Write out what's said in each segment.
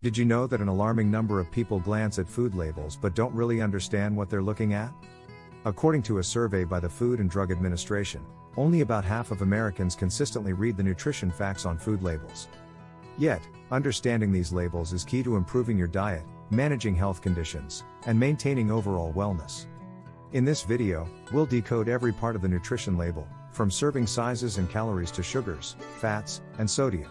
Did you know that an alarming number of people glance at food labels but don't really understand what they're looking at? According to a survey by the Food and Drug Administration, only about half of Americans consistently read the nutrition facts on food labels. Yet, understanding these labels is key to improving your diet, managing health conditions, and maintaining overall wellness. In this video, we'll decode every part of the nutrition label, from serving sizes and calories to sugars, fats, and sodium.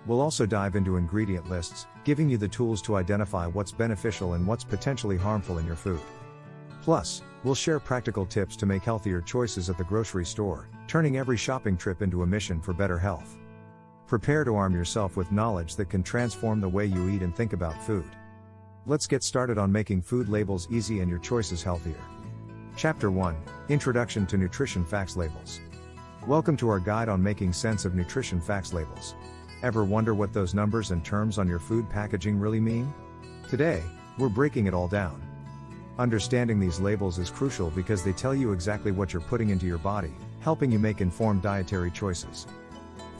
We'll also dive into ingredient lists, giving you the tools to identify what's beneficial and what's potentially harmful in your food. Plus, we'll share practical tips to make healthier choices at the grocery store, turning every shopping trip into a mission for better health. Prepare to arm yourself with knowledge that can transform the way you eat and think about food. Let's get started on making food labels easy and your choices healthier. Chapter 1: Introduction to Nutrition Facts Labels. Welcome to our guide on making sense of nutrition facts labels. Ever wonder what those numbers and terms on your food packaging really mean? Today, we're breaking it all down. Understanding these labels is crucial because they tell you exactly what you're putting into your body, helping you make informed dietary choices.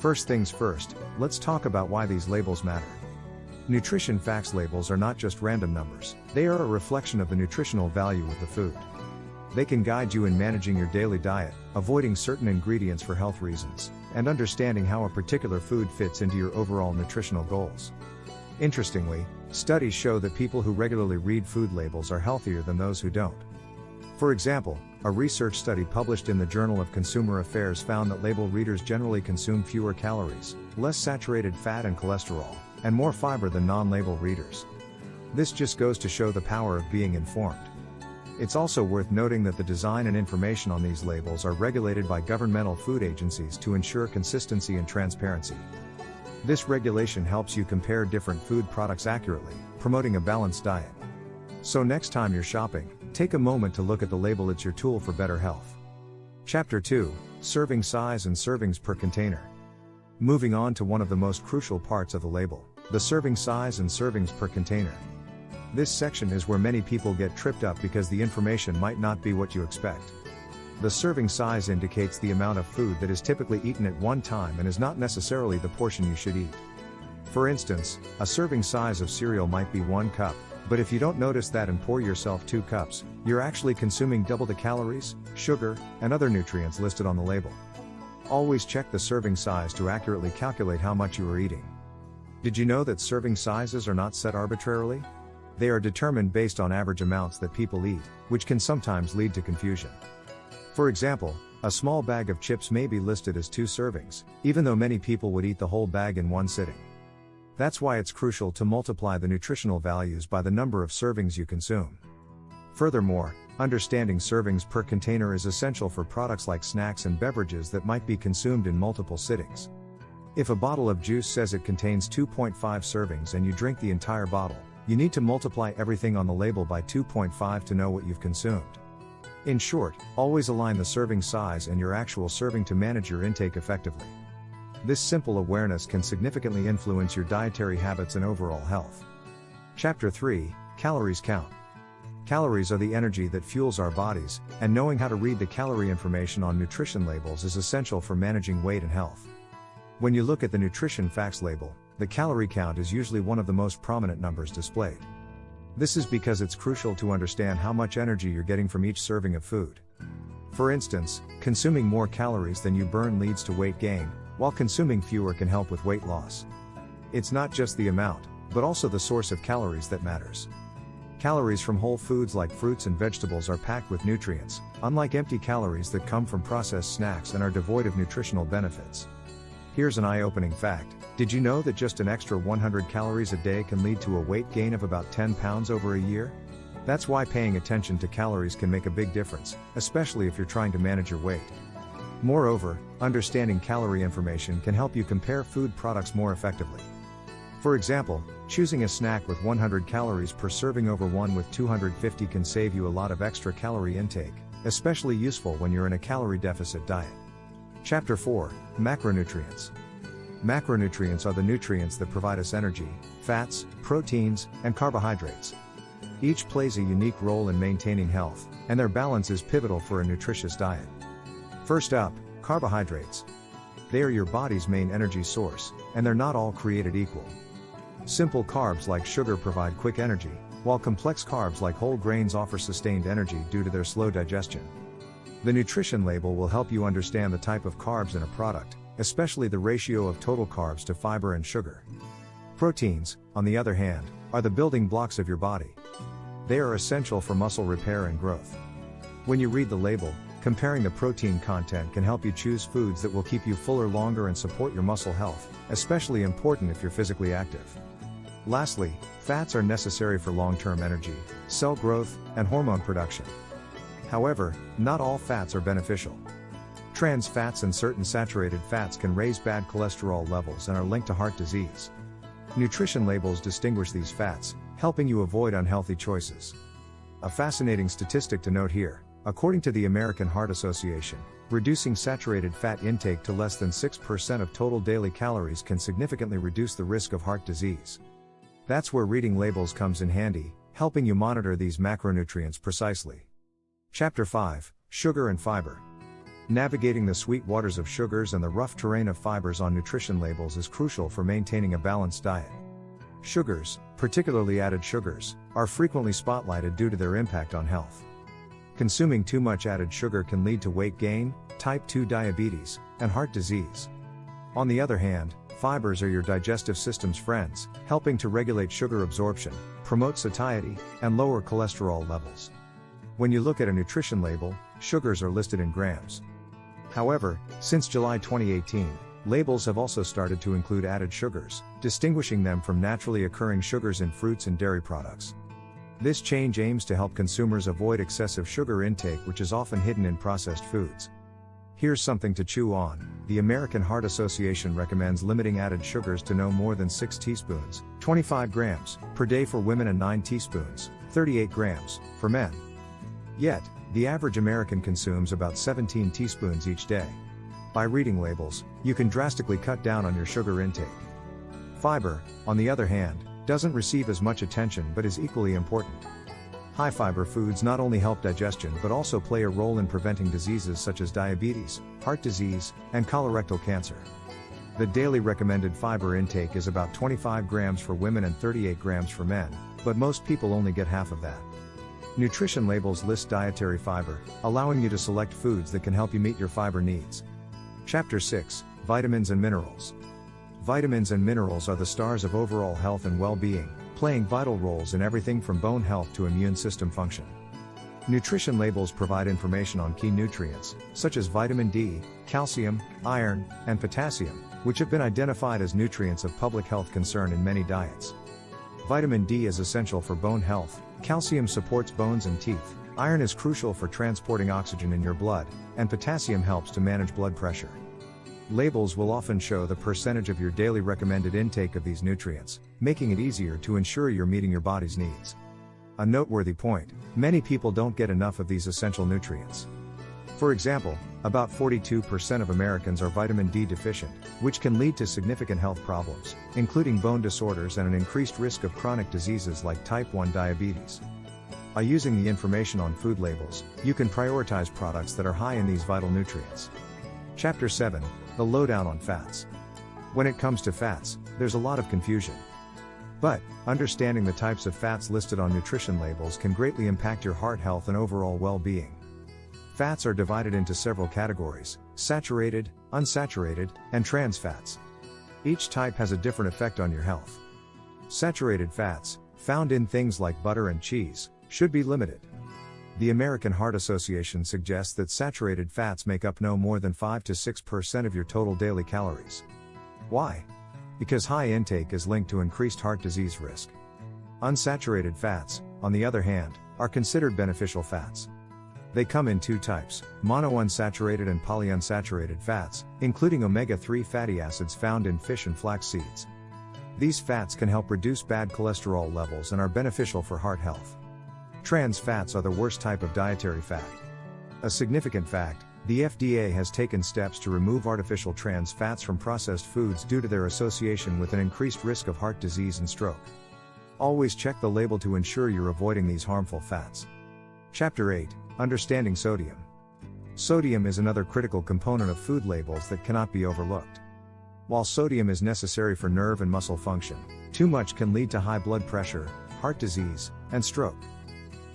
First things first, let's talk about why these labels matter. Nutrition facts labels are not just random numbers, they are a reflection of the nutritional value of the food. They can guide you in managing your daily diet, avoiding certain ingredients for health reasons, and understanding how a particular food fits into your overall nutritional goals. Interestingly, studies show that people who regularly read food labels are healthier than those who don't. For example, a research study published in the Journal of Consumer Affairs found that label readers generally consume fewer calories, less saturated fat and cholesterol, and more fiber than non-label readers. This just goes to show the power of being informed. It's also worth noting that the design and information on these labels are regulated by governmental food agencies to ensure consistency and transparency. This regulation helps you compare different food products accurately, promoting a balanced diet. So next time you're shopping, take a moment to look at the label. It's your tool for better health. Chapter 2: Serving Size and Servings per Container. Moving on to one of the most crucial parts of the label, the serving size and servings per container. This section is where many people get tripped up because the information might not be what you expect. The serving size indicates the amount of food that is typically eaten at one time and is not necessarily the portion you should eat. For instance, a serving size of cereal might be 1 cup, but if you don't notice that and pour yourself 2 cups, you're actually consuming double the calories, sugar, and other nutrients listed on the label. Always check the serving size to accurately calculate how much you are eating. Did you know that serving sizes are not set arbitrarily? They are determined based on average amounts that people eat, which can sometimes lead to confusion. For example, a small bag of chips may be listed as 2 servings, even though many people would eat the whole bag in one sitting. That's why it's crucial to multiply the nutritional values by the number of servings you consume. Furthermore, understanding servings per container is essential for products like snacks and beverages that might be consumed in multiple sittings. If a bottle of juice says it contains 2.5 servings and you drink the entire bottle, you need to multiply everything on the label by 2.5 to know what you've consumed. In short, always align the serving size and your actual serving to manage your intake effectively. This simple awareness can significantly influence your dietary habits and overall health. Chapter 3: Calories Count. Calories are the energy that fuels our bodies, and knowing how to read the calorie information on nutrition labels is essential for managing weight and health. When you look at the nutrition facts label, the calorie count is usually one of the most prominent numbers displayed. This is because it's crucial to understand how much energy you're getting from each serving of food. For instance, consuming more calories than you burn leads to weight gain, while consuming fewer can help with weight loss. It's not just the amount, but also the source of calories that matters. Calories from whole foods like fruits and vegetables are packed with nutrients, unlike empty calories that come from processed snacks and are devoid of nutritional benefits. Here's an eye-opening fact. Did you know that just an extra 100 calories a day can lead to a weight gain of about 10 pounds over a year? That's why paying attention to calories can make a big difference, especially if you're trying to manage your weight. Moreover, understanding calorie information can help you compare food products more effectively. For example, choosing a snack with 100 calories per serving over one with 250 can save you a lot of extra calorie intake, especially useful when you're in a calorie deficit diet. Chapter 4: Macronutrients. Macronutrients are the nutrients that provide us energy, fats, proteins, and carbohydrates. Each plays a unique role in maintaining health, and their balance is pivotal for a nutritious diet. First up, carbohydrates. They are your body's main energy source, and they're not all created equal. Simple carbs like sugar provide quick energy, while complex carbs like whole grains offer sustained energy due to their slow digestion. The nutrition label will help you understand the type of carbs in a product, especially the ratio of total carbs to fiber and sugar. Proteins, on the other hand, are the building blocks of your body. They are essential for muscle repair and growth. When you read the label, comparing the protein content can help you choose foods that will keep you fuller longer and support your muscle health, especially important if you're physically active. Lastly, fats are necessary for long-term energy, cell growth, and hormone production. However, not all fats are beneficial. Trans fats and certain saturated fats can raise bad cholesterol levels and are linked to heart disease. Nutrition labels distinguish these fats, helping you avoid unhealthy choices. A fascinating statistic to note here: according to the American Heart Association, reducing saturated fat intake to less than 6% of total daily calories can significantly reduce the risk of heart disease. That's where reading labels comes in handy, helping you monitor these macronutrients precisely. Chapter 5: Sugar and Fiber. Navigating the sweet waters of sugars and the rough terrain of fibers on nutrition labels is crucial for maintaining a balanced diet. Sugars, particularly added sugars, are frequently spotlighted due to their impact on health. Consuming too much added sugar can lead to weight gain, type 2 diabetes, and heart disease. On the other hand, fibers are your digestive system's friends, helping to regulate sugar absorption, promote satiety, and lower cholesterol levels. When you look at a nutrition label, sugars are listed in grams. However, since July 2018, labels have also started to include added sugars, distinguishing them from naturally occurring sugars in fruits and dairy products. This change aims to help consumers avoid excessive sugar intake, which is often hidden in processed foods. Here's something to chew on: the American Heart Association recommends limiting added sugars to no more than 6 teaspoons, 25 grams, per day for women and 9 teaspoons, 38 grams, for men. Yet, the average American consumes about 17 teaspoons each day. By reading labels, you can drastically cut down on your sugar intake. Fiber, on the other hand, doesn't receive as much attention but is equally important. High fiber foods not only help digestion but also play a role in preventing diseases such as diabetes, heart disease, and colorectal cancer. The daily recommended fiber intake is about 25 grams for women and 38 grams for men, but most people only get half of that. Nutrition labels list dietary fiber, allowing you to select foods that can help you meet your fiber needs. Chapter 6: Vitamins and Minerals. Vitamins and minerals are the stars of overall health and well-being, playing vital roles in everything from bone health to immune system function. Nutrition labels provide information on key nutrients, such as vitamin D, calcium, iron, and potassium, which have been identified as nutrients of public health concern in many diets. Vitamin D is essential for bone health, calcium supports bones and teeth, iron is crucial for transporting oxygen in your blood, and potassium helps to manage blood pressure. Labels will often show the percentage of your daily recommended intake of these nutrients, making it easier to ensure you're meeting your body's needs. A noteworthy point: many people don't get enough of these essential nutrients. For example, about 42% of Americans are vitamin D deficient, which can lead to significant health problems, including bone disorders and an increased risk of chronic diseases like type 1 diabetes. By using the information on food labels, you can prioritize products that are high in these vital nutrients. Chapter 7: The Lowdown on Fats. When it comes to fats, there's a lot of confusion. But, understanding the types of fats listed on nutrition labels can greatly impact your heart health and overall well-being. Fats are divided into several categories: saturated, unsaturated, and trans fats. Each type has a different effect on your health. Saturated fats, found in things like butter and cheese, should be limited. The American Heart Association suggests that saturated fats make up no more than 5 to 6% of your total daily calories. Why? Because high intake is linked to increased heart disease risk. Unsaturated fats, on the other hand, are considered beneficial fats. They come in 2 types: monounsaturated and polyunsaturated fats, including omega-3 fatty acids found in fish and flax seeds. These fats can help reduce bad cholesterol levels and are beneficial for heart health. Trans fats are the worst type of dietary fat. A significant fact: the FDA has taken steps to remove artificial trans fats from processed foods due to their association with an increased risk of heart disease and stroke. Always check the label to ensure you're avoiding these harmful fats. Chapter 8: Understanding Sodium. Sodium is another critical component of food labels that cannot be overlooked. While sodium is necessary for nerve and muscle function, Too much can lead to high blood pressure, heart disease, and stroke.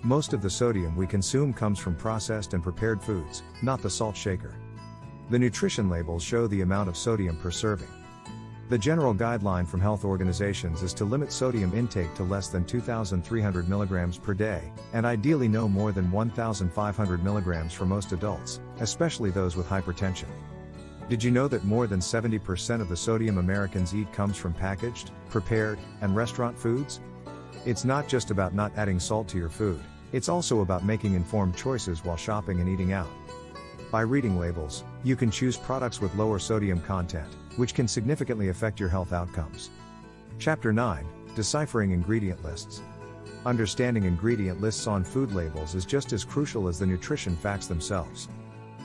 Most of the sodium we consume comes from processed and prepared foods, not the salt shaker. The nutrition labels show the amount of sodium per serving. The general guideline from health organizations is to limit sodium intake to less than 2,300 mg per day, and ideally no more than 1,500 mg for most adults, especially those with hypertension. Did you know that more than 70% of the sodium Americans eat comes from packaged, prepared, and restaurant foods? It's not just about not adding salt to your food, it's also about making informed choices while shopping and eating out. By reading labels, you can choose products with lower sodium content, which can significantly affect your health outcomes. Chapter 9: Deciphering ingredient lists. Understanding ingredient lists on food labels is just as crucial as the nutrition facts themselves.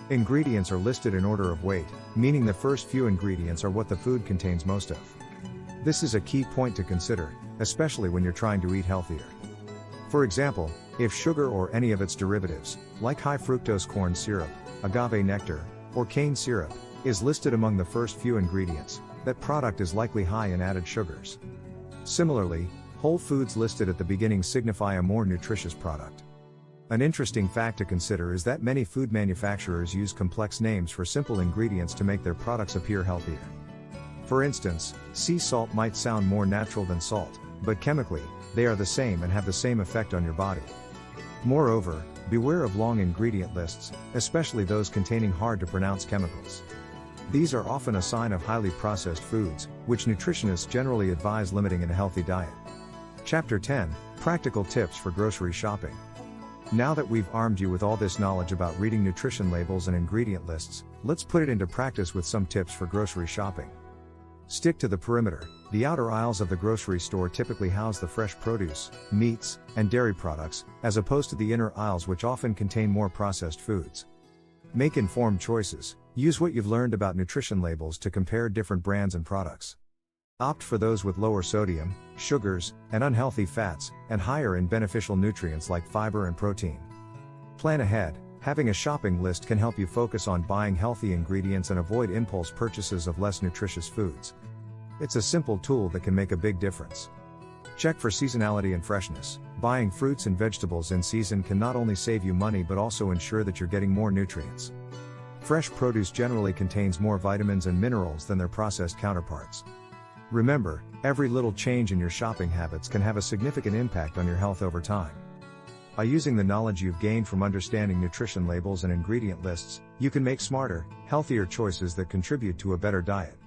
Ingredients are listed in order of weight, meaning the first few ingredients are what the food contains most of. This is a key point to consider, especially when you're trying to eat healthier. For example, if sugar or any of its derivatives, like high fructose corn syrup, agave nectar, or cane syrup, is listed among the first few ingredients, that product is likely high in added sugars. Similarly, whole foods listed at the beginning signify a more nutritious product. An interesting fact to consider is that many food manufacturers use complex names for simple ingredients to make their products appear healthier. For instance, sea salt might sound more natural than salt, but chemically, they are the same and have the same effect on your body. Moreover, beware of long ingredient lists, especially those containing hard-to-pronounce chemicals. These are often a sign of highly processed foods, which nutritionists generally advise limiting in a healthy diet. Chapter 10: Practical Tips for Grocery Shopping. Now that we've armed you with all this knowledge about reading nutrition labels and ingredient lists, let's put it into practice with some tips for grocery shopping. Stick to the perimeter. The outer aisles of the grocery store typically house the fresh produce, meats, and dairy products, as opposed to the inner aisles, which often contain more processed foods. Make informed choices. Use what you've learned about nutrition labels to compare different brands and products. Opt for those with lower sodium, sugars, and unhealthy fats, and higher in beneficial nutrients like fiber and protein. Plan ahead. Having a shopping list can help you focus on buying healthy ingredients and avoid impulse purchases of less nutritious foods. It's a simple tool that can make a big difference. Check for seasonality and freshness. Buying fruits and vegetables in season can not only save you money but also ensure that you're getting more nutrients. Fresh produce generally contains more vitamins and minerals than their processed counterparts. Remember, every little change in your shopping habits can have a significant impact on your health over time. By using the knowledge you've gained from understanding nutrition labels and ingredient lists, you can make smarter, healthier choices that contribute to a better diet.